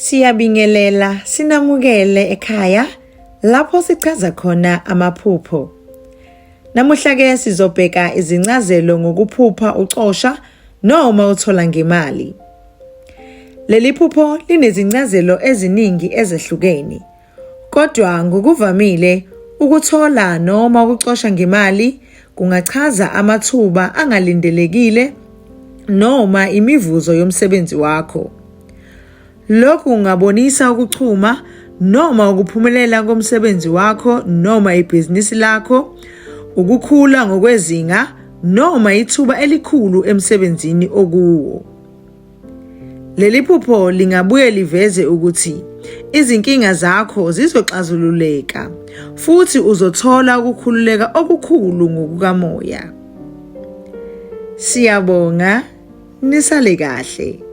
Siyabingelela sinamukele ekhaya lapho sichaza khona amaphupho. Namuhla ke sizobheka izincazelo ngokuphupha ucosha noma uthola ngemali. Leli phupho linezincazelo eziningi ezehlukene. Kodwa ngokuvamile ukuthola noma ukucosha ngemali kungachaza amathuba angalindelekile noma imivuzo yomsebenzi wakho. Lokhu kungabonisa ukuchuma noma ukuphumelela komsebenzi wakho noma ibhizinisi lakho, ukukhula ngokwezinga noma ithuba elikhulu emsebenzini okuwo. Leli phupho lingabuye liveze ukuthi izinkinga zakho zizoxazululeka futhi uzothola ukukhululeka okukhulu ngokukamoya. Siyabonga, nisale kahle.